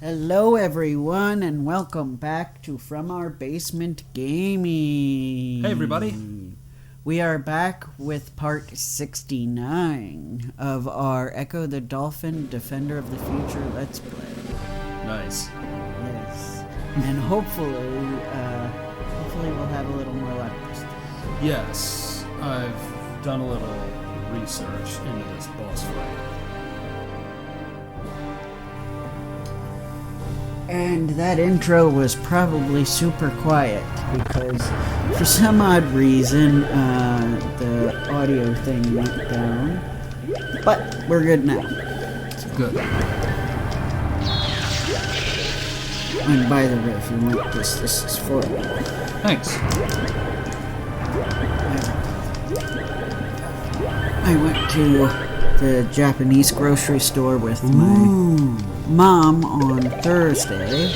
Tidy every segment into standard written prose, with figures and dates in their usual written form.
Hello everyone and welcome back to From Our Basement Gaming. Hey everybody. We are back with part 69 of our Ecco the Dolphin Defender of the Future Let's Play. Nice. Yes. And hopefully we'll have a little more luck this time. Yes, I've done a little research into this boss fight. And that intro was probably super quiet because for some odd reason the audio thing went down. But we're good now. Good. And by the way, if you want this is for you. Thanks. I went to the Japanese grocery store with my mom on Thursday.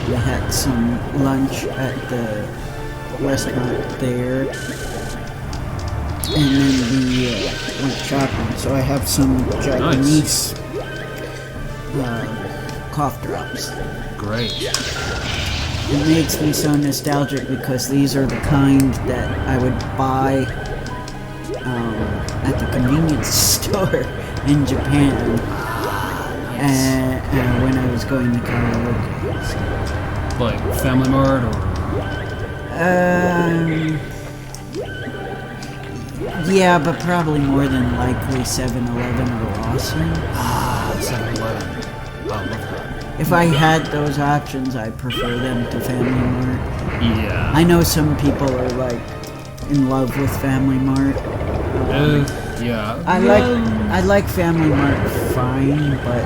We had some lunch at the restaurant there, and then we went shopping. So I have some Japanese cough drops. Great. It makes me so nostalgic because these are the kind that I would buy at the convenience store in Japan. When I was going to karaoke. So. Like Family Mart or? Yeah, but probably more than likely 7-Eleven or Lawson. 7-Eleven. Oh, love that. If I had those options, I prefer them to Family Mart. Yeah. I know some people are like in love with Family Mart. Yeah. I like Family Mart fine, but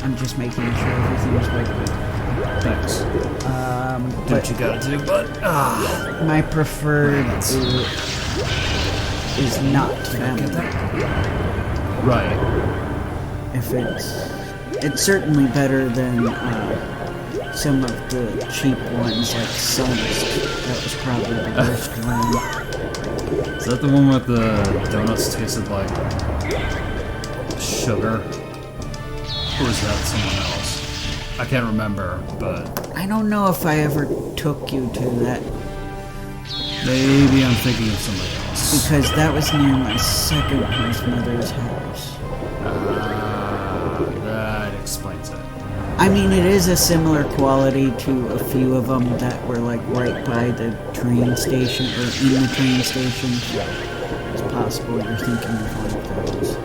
I'm just making sure everything's right. Thanks. Do what you gotta do, but my preferred is not Family Mart. Right. If it's certainly better than some of the cheap ones like Sun's. That was probably the worst one. Is that the one with the donuts tasted like sugar? Or is that someone else? I can't remember, but... I don't know if I ever took you to that. Maybe I'm thinking of somebody else. Because that was near my second mother's house. That explains it. I mean, it is a similar quality to a few of them that were like right by the train station or in the train station. It's possible you're thinking of one of those.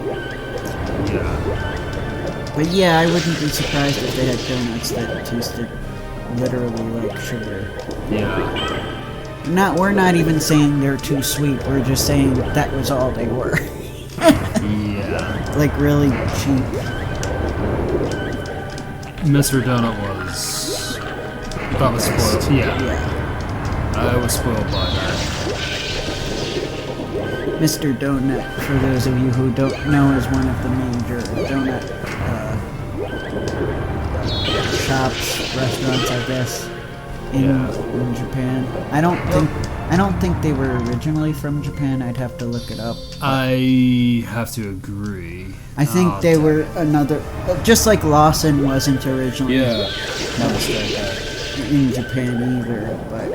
Yeah. But yeah, I wouldn't be surprised if they had donuts that tasted literally like sugar. Yeah. We're not even saying they're too sweet. We're just saying that was all they were. Yeah. Like really cheap. Mr. Donut was... I was spoiled. Yeah. I was spoiled by that. Mr. Donut, for those of you who don't know, is one of the major donut shops, restaurants, I guess, in Japan. I don't think they were originally from Japan. I'd have to look it up. I have to agree. I think they were another, just like Lawson wasn't originally in Japan either, but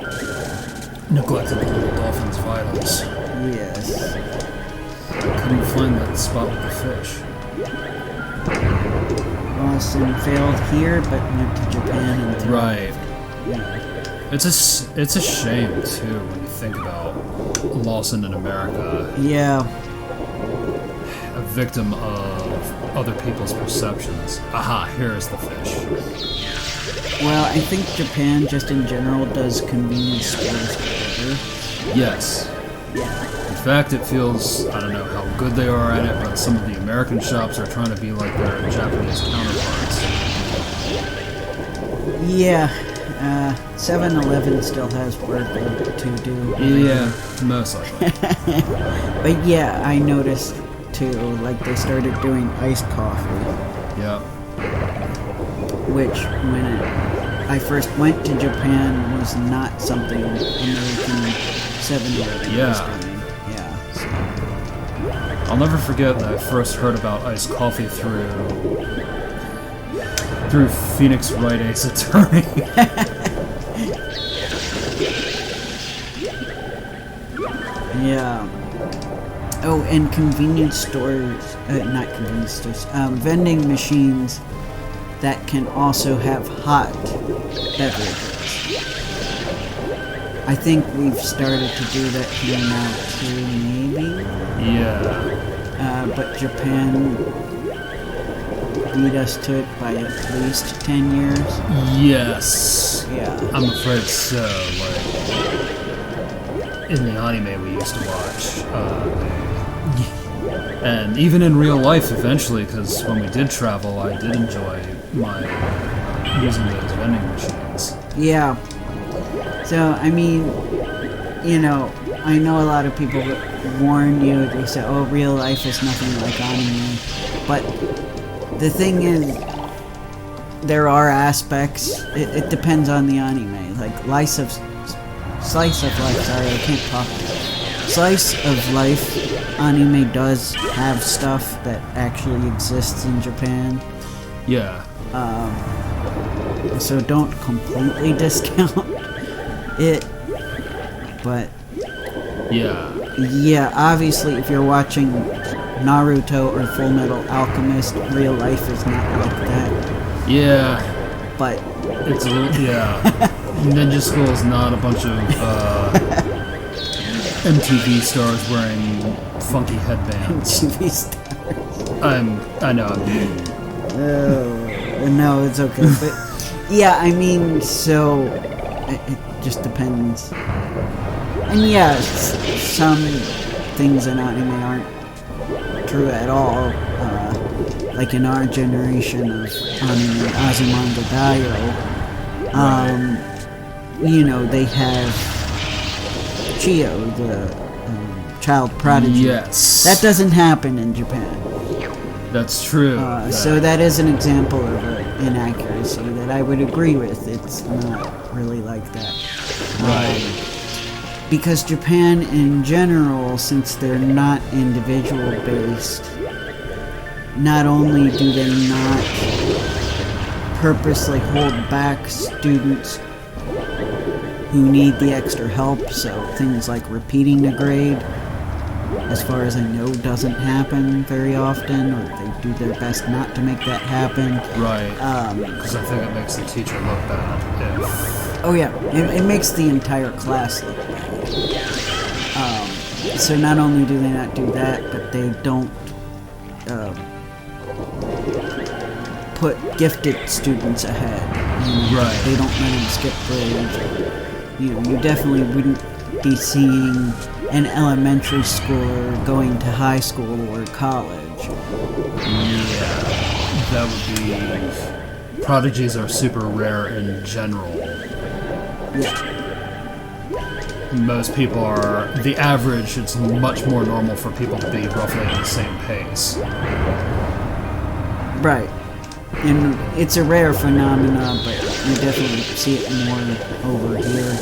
neglected the little dolphin's vitals. yes. Couldn't find that spot with the fish. Lawson failed here, but went to Japan and Right. Yeah. It's a shame too when you think about Lawson in America. Yeah. A victim of other people's perceptions. Aha, here's the fish. Well, I think Japan, just in general, does convenience stores better. Yes. Yeah. In fact, it feels, I don't know how good they are at it, but some of the American shops are trying to be like their Japanese counterparts. Yeah. 7-Eleven still has work to do. Yeah, most likely. But yeah, I noticed too, like they started doing iced coffee. Yeah. Which, when I first went to Japan, was not something American 7-Eleven was doing. Yeah. So. I'll never forget that I first heard about iced coffee through Phoenix Wright Ace Attorney. Yeah. Oh, and convenience stores, not convenience stores, vending machines that can also have hot beverages. I think we've started to do that here now too, maybe? Yeah. But Japan beat us to it by at least 10 years. Yes. Yeah. I'm afraid so. Like, in the anime we used to watch, and even in real life eventually, because when we did travel, I did enjoy using those vending machines. Yeah. So, I mean, you know, I know a lot of people warn you, they say, oh, real life is nothing like anime. But the thing is, there are aspects, it depends on the anime. Like, slice of life, sorry, I can't talk. Slice of life anime does have stuff that actually exists in Japan. Yeah. So don't completely discount it, but yeah, obviously if you're watching Naruto or Full Metal Alchemist, real life is not like that. Yeah. But it's a little, yeah. Ninja School is not a bunch of MTV stars wearing funky headbands. MTV stars. I know I'm being. Oh, no, it's okay. But yeah, I mean, so it just depends. And yeah, some things in anime aren't true at all. Like in our generation of anime, Azumanga Daioh, you know, they have Chio, the child prodigy. Yes. That doesn't happen in Japan. That's true. So that is an example of an inaccuracy that I would agree with. It's not really like that. Right. Because Japan in general, since they're not individual based, not only do they not purposely hold back students who need the extra help, so things like repeating a grade, as far as I know, doesn't happen very often, or they do their best not to make that happen. Right. Because I think it makes the teacher look bad. Oh yeah, it makes the entire class look bad. So not only do they not do that, but they don't put gifted students ahead. Right. They don't let them skip grades. You definitely wouldn't be seeing an elementary schooler going to high school or college. Yeah, that would be. Prodigies are super rare in general. Yeah. Most people are. The average, it's much more normal for people to be roughly at the same pace. Right. And it's a rare phenomenon, but you definitely see it more over here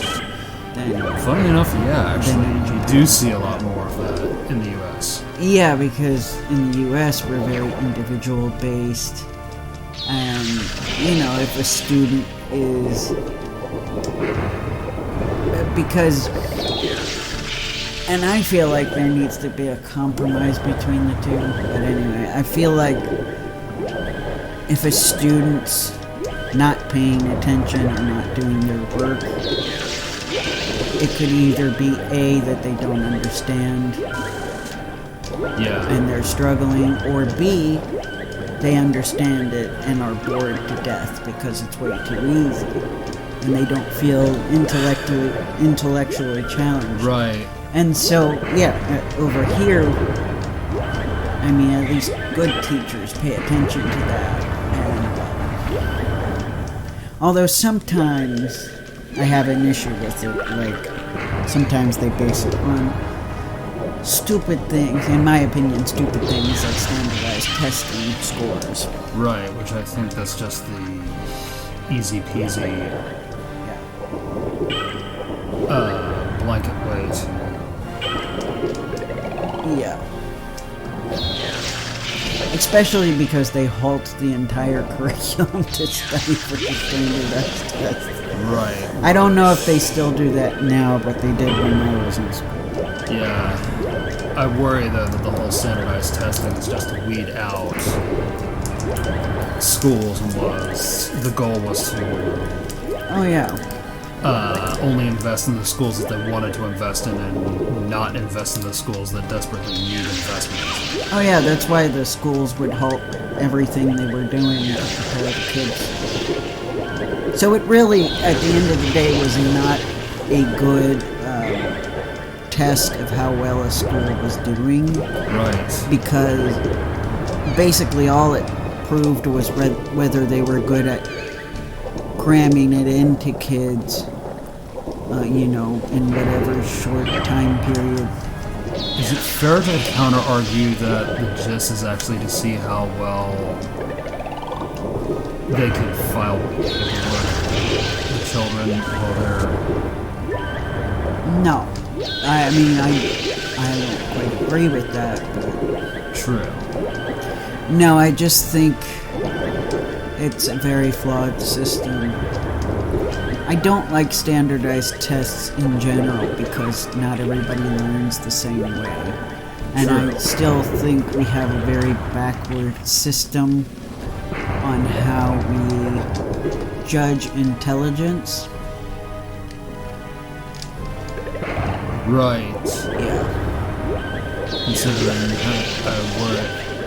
than. Funny enough, yeah, actually, you do see a lot more of that in the U.S. Yeah, because in the U.S. we're very individual based, and you know, if a student is and I feel like there needs to be a compromise between the two. But anyway, I feel like if a student's not paying attention or not doing their work, it could either be A, that they don't understand and they're struggling, or B, they understand it and are bored to death because it's way too easy and they don't feel intellectually challenged. Right. And so, yeah, over here, I mean, at least good teachers pay attention to that. Although sometimes I have an issue with it, like sometimes they base it on stupid things, in my opinion, stupid things like standardized testing scores. Right, which I think that's just the easy peasy blanket way to. Yeah. Especially because they halt the entire curriculum to study for the standardized tests. Right. I don't know if they still do that now, but they did when I was in school. Yeah. I worry, though, that the whole standardized testing is just to weed out schools the goal was to Oh, yeah. only invest in the schools that they wanted to invest in and not invest in the schools that desperately need investment. Oh, yeah, that's why the schools would halt everything they were doing to prepare the kids. So it really, at the end of the day, was not a good test of how well a school was doing. Right. Because basically all it proved was whether they were good at cramming it into kids, in whatever short time period. Is it fair to counter-argue that the gist is actually to see how well they could file paperwork, the children, while they're... No. I mean, I don't quite agree with that, but... True. No, I just think it's a very flawed system. I don't like standardized tests in general because not everybody learns the same way. And I still think we have a very backward system on how we judge intelligence. Right. Yeah. Considering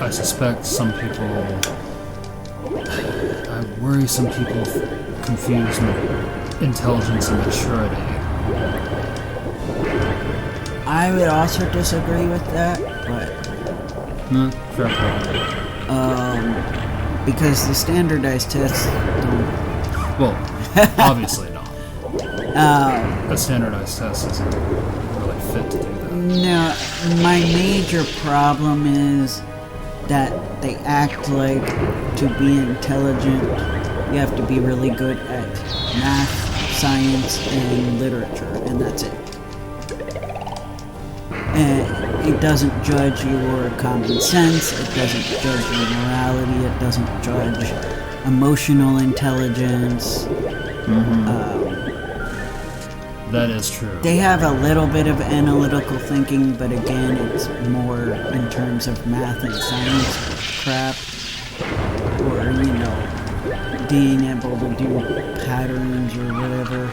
I suspect some people... I worry some people confuse intelligence and maturity. I would also disagree with that, but... Fair point. Because the standardized tests don't... Well, obviously not. A standardized test isn't really fit to do that. No, my major problem is that they act like to be intelligent, you have to be really good at math, science, and literature, and that's it. And it doesn't judge your common sense, it doesn't judge your morality, it doesn't judge emotional intelligence. That is true. They have a little bit of analytical thinking, but again, it's more in terms of math and science crap. Or, being able to do patterns or whatever.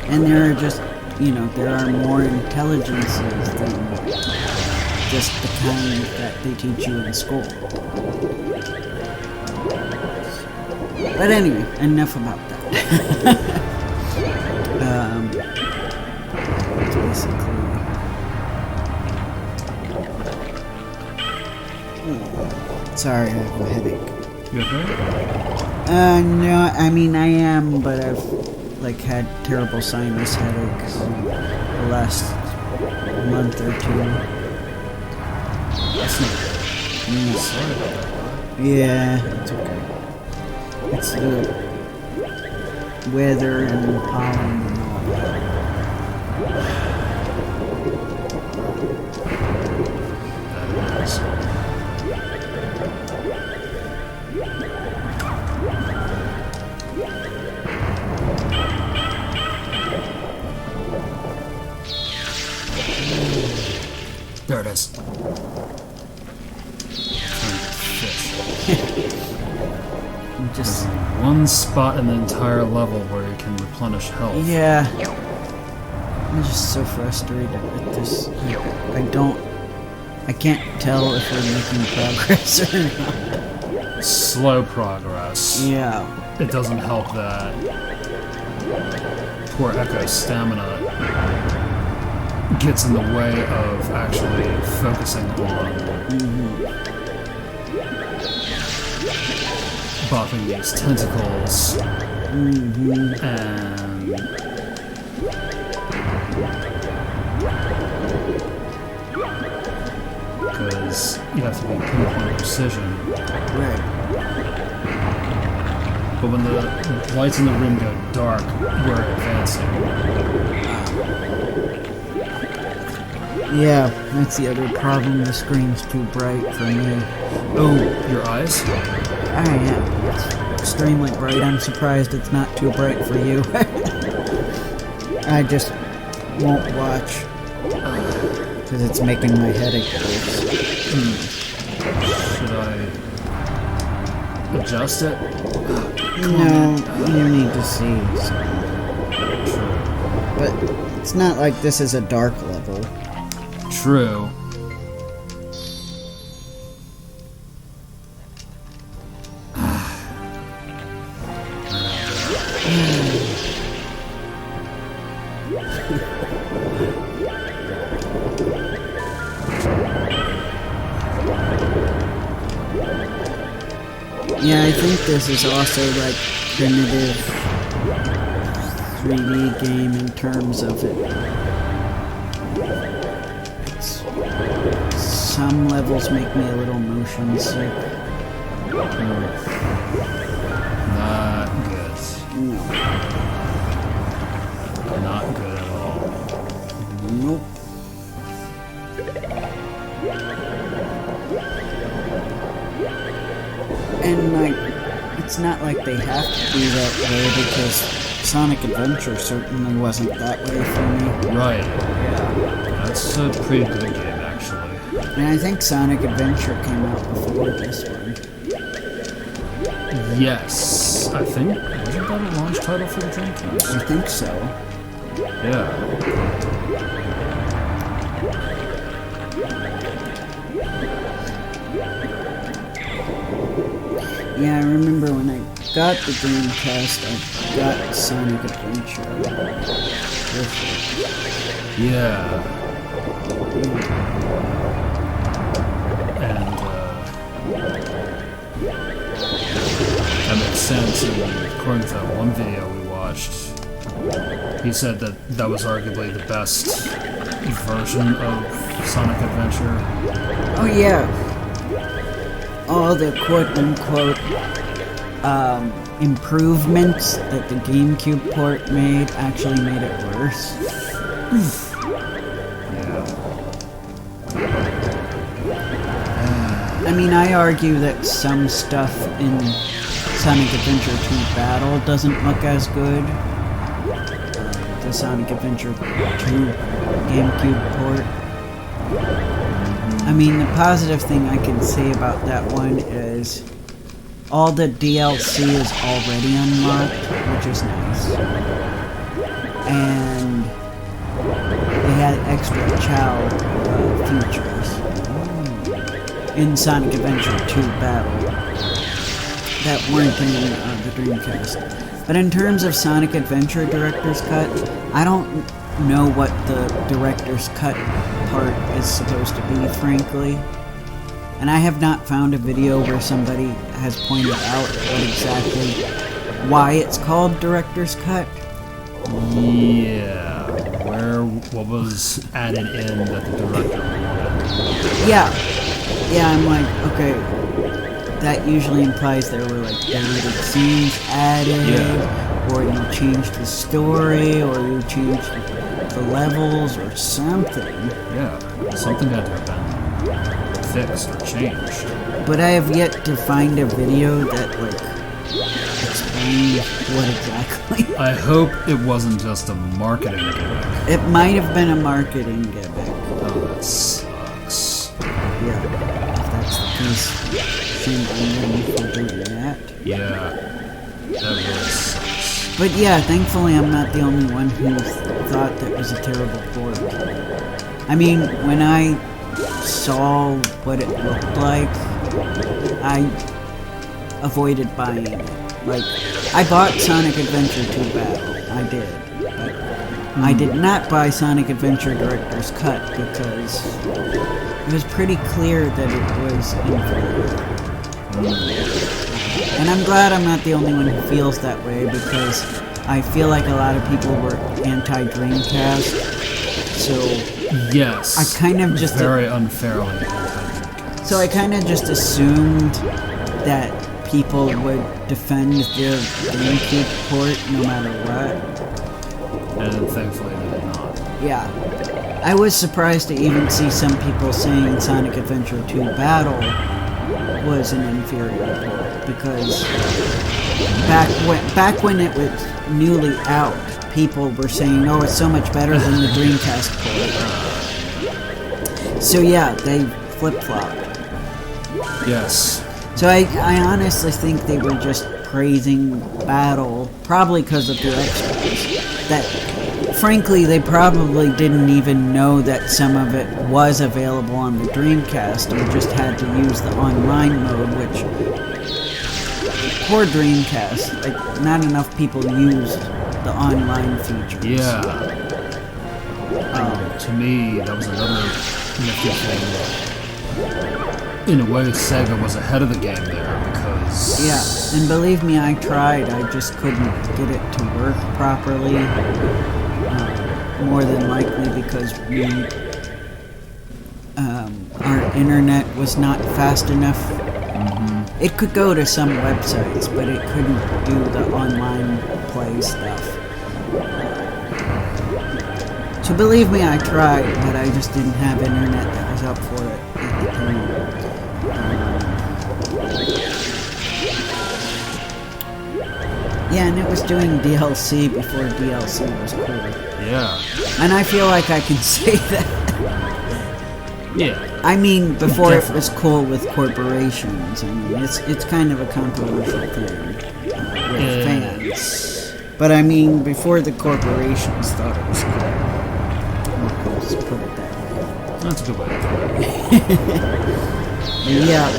And there are just, there are more intelligences than just the kind that they teach you in school. But anyway, enough about that. Basically... Sorry, I have a headache. You okay? No, I mean, I am, but I've, had terrible sinus headaches the last month or two. That's not sorry about that. Yeah, it's okay. It's the weather and the pollen and all that. That is. There it is. Just one spot in the entire level where you can replenish health. Yeah. I'm just so frustrated with this. I can't tell if we're making progress or not. Slow progress. Yeah. It doesn't help that poor Echo's stamina gets in the way of actually focusing on buffing these tentacles and because you have to be pinpoint precision. Right. But when the lights in the room go dark, we're advancing. Yeah, that's the other problem. The screen's too bright for me. Oh, your eyes? I am. It's extremely bright. I'm surprised it's not too bright for you. I just won't watch because it's making my headache worse. Should I adjust it? No, you need to see. But it's not like this is a dark level. True. Yeah, I think this is also like primitive 3D game in terms of it. Some levels make me a little motion sick. Not good. No. Not good at all. Nope. And like, it's not like they have to be that way because Sonic Adventure certainly wasn't that way for me. Right. Yeah. That's a pretty good game, actually. And I think Sonic Adventure came out before this one. Yes. I think, wasn't that a launch title for the Dreamcast? I think so. Yeah. Yeah, I remember when I got the Dreamcast, I got Sonic Adventure with Yeah. And, that makes sense, and according to that one video we watched, he said that that was arguably the best version of Sonic Adventure. Oh yeah. All the quote-unquote improvements that the GameCube port made actually made it worse. Yeah. I mean, I argue that some stuff in Sonic Adventure 2 Battle doesn't look as good. The Sonic Adventure 2 GameCube port. I mean, the positive thing I can say about that one is all the DLC is already unlocked, which is nice. And they had extra Chow features in Sonic Adventure 2 Battle that weren't in the Dreamcast. But in terms of Sonic Adventure Director's Cut, I don't know what the Director's Cut part is supposed to be, frankly. And I have not found a video where somebody has pointed out why it's called Director's Cut. Yeah. What was added in that the director wanted? Yeah, I'm like, okay, that usually implies there were like deleted scenes added, or you changed the story, or you changed the levels, or something. Yeah, something had to have been fixed or changed. But I have yet to find a video that like explains what exactly. I hope it wasn't just a marketing gimmick. It might have been a marketing gimmick. Oh, that sucks. Yeah, if that's the case, shame on them for doing that. Yeah, that really sucks. But yeah, thankfully I'm not the only one who thought that was a terrible port. I mean, when I saw what it looked like, I avoided buying it. Like, I bought Sonic Adventure 2 Battle, I did, but I did not buy Sonic Adventure Director's Cut because it was pretty clear that it was inferior. And I'm glad I'm not the only one who feels that way because I feel like a lot of people were anti-Dreamcast, so yes, I kind of just very unfairly. So I kind of just assumed that people would defend the GameCube port no matter what. And thankfully they did not. Yeah. I was surprised to even see some people saying Sonic Adventure 2 Battle was an inferior port, because back when it was newly out, people were saying, "Oh, it's so much better than the Dreamcast port." So yeah, they flip-flopped. Yes. So I honestly think they were just praising Battle, probably because of their experts. That, frankly, they probably didn't even know that some of it was available on the Dreamcast and just had to use the online mode, which, poor Dreamcast, like, not enough people used the online features. Yeah. To me, that was another nifty thing. In a way, Sega was ahead of the game there, because... Yeah, and believe me, I tried. I just couldn't get it to work properly. More than likely because our internet was not fast enough. Mm-hmm. It could go to some websites, but it couldn't do the online play stuff. So believe me, I tried, but I just didn't have internet that was up for it at the time. Yeah, and it was doing DLC before DLC was cool. Yeah. And I feel like I can say that. Yeah. I mean, before it was cool with corporations. I mean, it's kind of a controversial thing with fans. But I mean, before the corporations thought it was cool. Let's put it that way. That's a good way to put it. Yeah.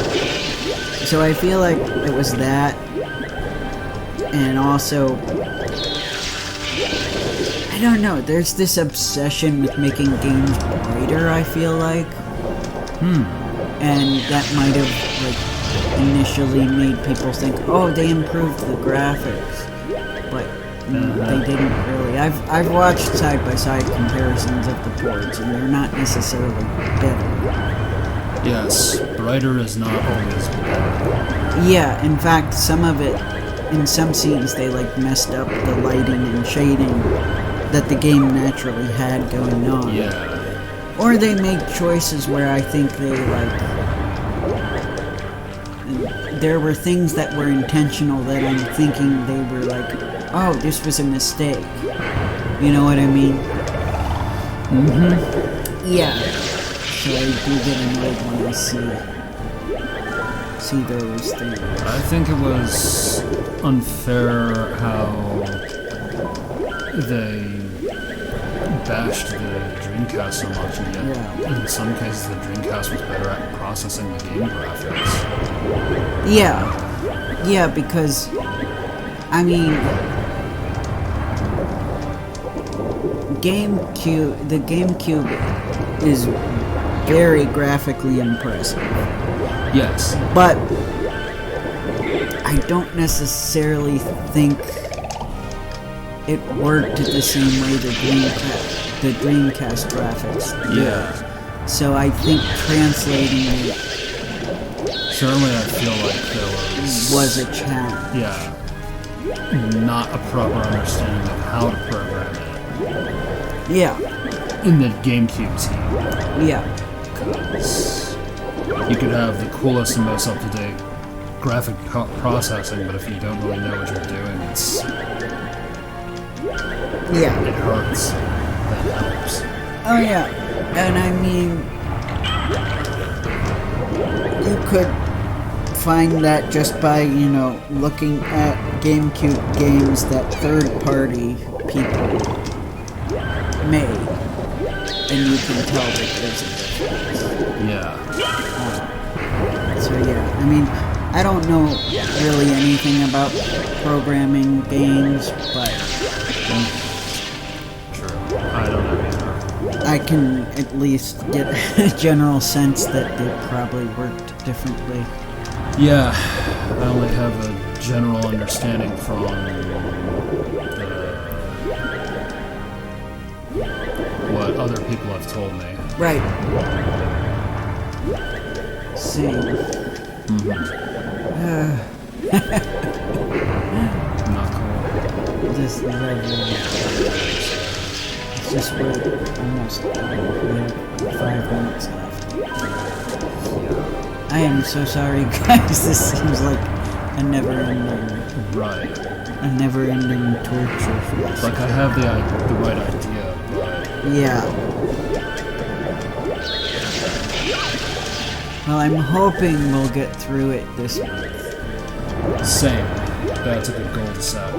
So I feel like it was that. And also, I don't know, there's this obsession with making games brighter, I feel like. And that might have, like, initially made people think, oh, they improved the graphics. But they didn't really. I've watched side-by-side comparisons of the ports, and they're not necessarily better. Yes, brighter is not always better. Yeah, in fact, some of it, in some scenes, they like messed up the lighting and shading that the game naturally had going on. Yeah. Or they made choices where I think they there were things that were intentional that I'm thinking they were like, oh, this was a mistake. You know what I mean? Mm-hmm. Yeah. So I do get annoyed when I see those things. I think it was unfair how they bashed the Dreamcast so much, and yet in some cases the Dreamcast was better at processing the game graphics. Yeah, because, I mean, the GameCube is very graphically impressive. Yes. But I don't necessarily think it worked the same way the Dreamcast graphics did. Yeah. So I think translating it Certainly I feel like there was a challenge. Yeah. Not a proper understanding of how to program it. Yeah. In the GameCube team. Yeah. Because you could have the coolest and most up-to-date graphic processing, but if you don't really know what you're doing, it hurts. That helps. Oh yeah. And I mean, you could find that just by, looking at GameCube games that third-party people made, and you can tell that there's a difference. Yeah. So yeah, I mean, I don't know really anything about programming games, but True. I don't know either. I can at least get a general sense that they probably worked differently. Yeah, I only have a general understanding from what other people have told me. Right. See. Not cool. Just regular. just we're almost done. We have 5 minutes left. I am so sorry, guys. This seems like a never-ending, Right. a never-ending torture for us. Like, I have the right idea, but... Yeah. Well, I'm hoping we'll get through it this month. Same. That's a good goal to set.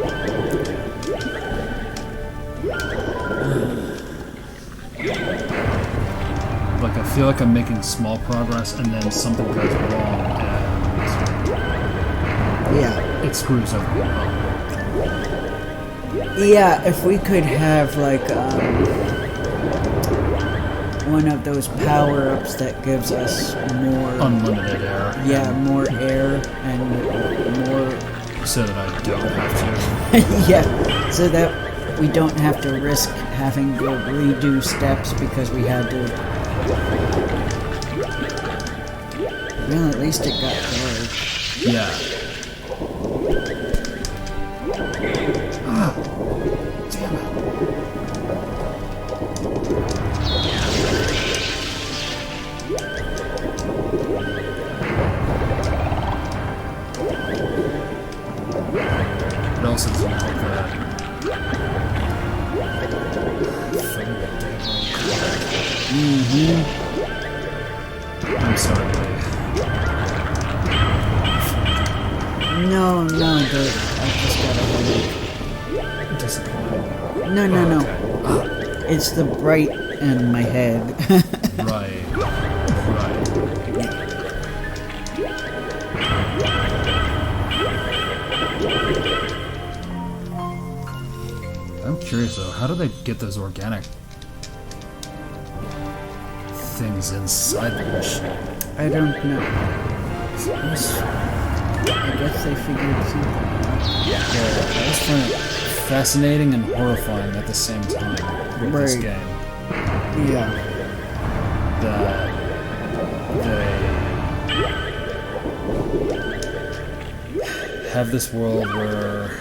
Like, I feel like I'm making small progress, and then something goes wrong, and Yeah. it screws everything up. Yeah, if we could have, like, one of those power-ups that gives us more... Unlimited air. Yeah, more air and more... So that I don't have to. Yeah, so that we don't have to risk having to redo steps because we had to... Well, at least it got dark. Yeah. Ah! Damn it. What else is like that? I'm sorry, Lee. No, I just got a headache. Disappointing. No. Okay. It's the bright in my head. Right. I'm curious though, how do they get those organic things inside the machine? I don't know. I guess they figured something out. Yeah, I just find it fascinating and horrifying at the same time with this Right. game. Yeah. That they have this world where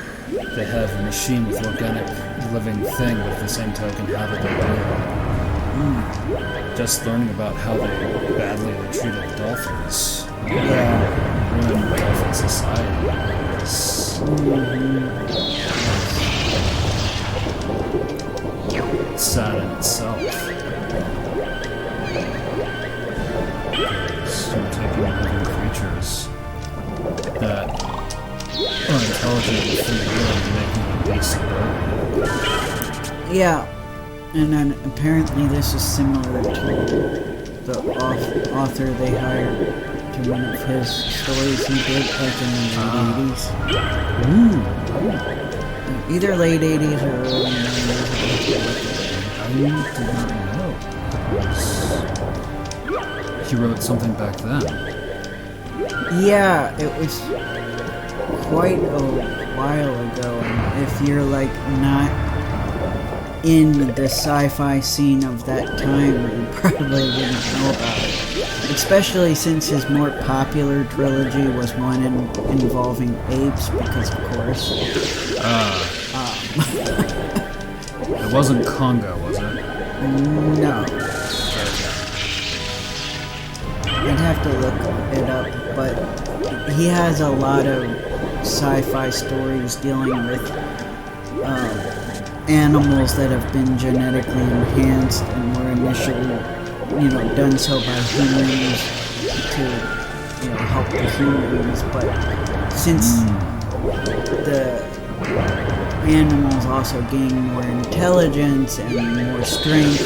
they have a machine with organic living thing, but at the same token, how do they do it? Just learning about how badly they treated dolphins. Yeah. Ruined dolphin society. It's sad in itself. So you're taking living creatures that are intelligent and free will and making them be subordinate. Yeah. And then apparently this is similar to the author they hired to one of his stories he did like in the late 80s. Either late 80s or early 90s. I did not know. He wrote something back then. Yeah, it was quite a while ago, and if you're like not in the sci-fi scene of that time, you probably wouldn't know about it. Especially since his more popular trilogy was one involving apes, because of course. It wasn't Congo, was it? No. I'd have to look it up, but he has a lot of sci-fi stories dealing with animals that have been genetically enhanced and were initially, done so by humans to, help the humans, but since the animals also gain more intelligence and more strength,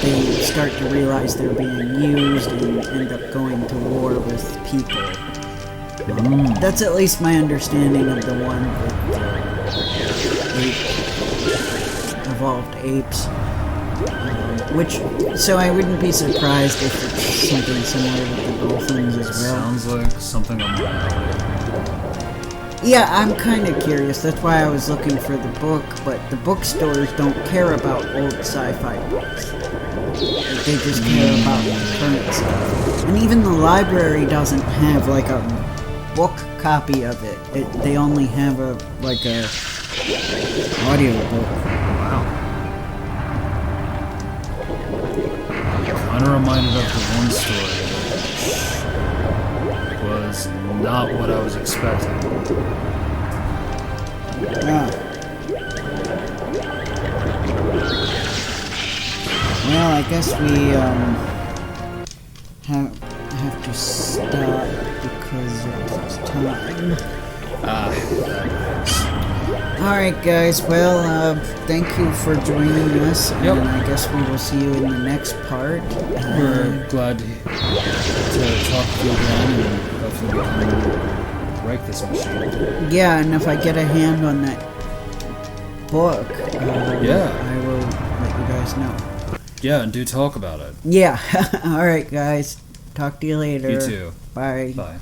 they start to realize they're being used and end up going to war with people. That's at least my understanding of the one with evolved apes. So I wouldn't be surprised if it's something similar with the dolphins as well. Sounds like something on my alley. Yeah, I'm kind of curious. That's why I was looking for the book, but the bookstores don't care about old sci-fi books. They just care about current stuff. And even the library doesn't have like a book copy of it. They only have a audio book. Wow. kind of reminded of the one story, which was not what I was expecting. Ah. Well, I guess we have to stop because it's time. Alright guys, well, thank you for joining us, Yep. and I guess we will see you in the next part. We're glad to talk to you again, and hopefully we can break this machine. Yeah, and if I get a hand on that book, Yeah. I will let you guys know. Yeah, and do talk about it. Yeah, alright guys, talk to you later. You too. Bye. Bye.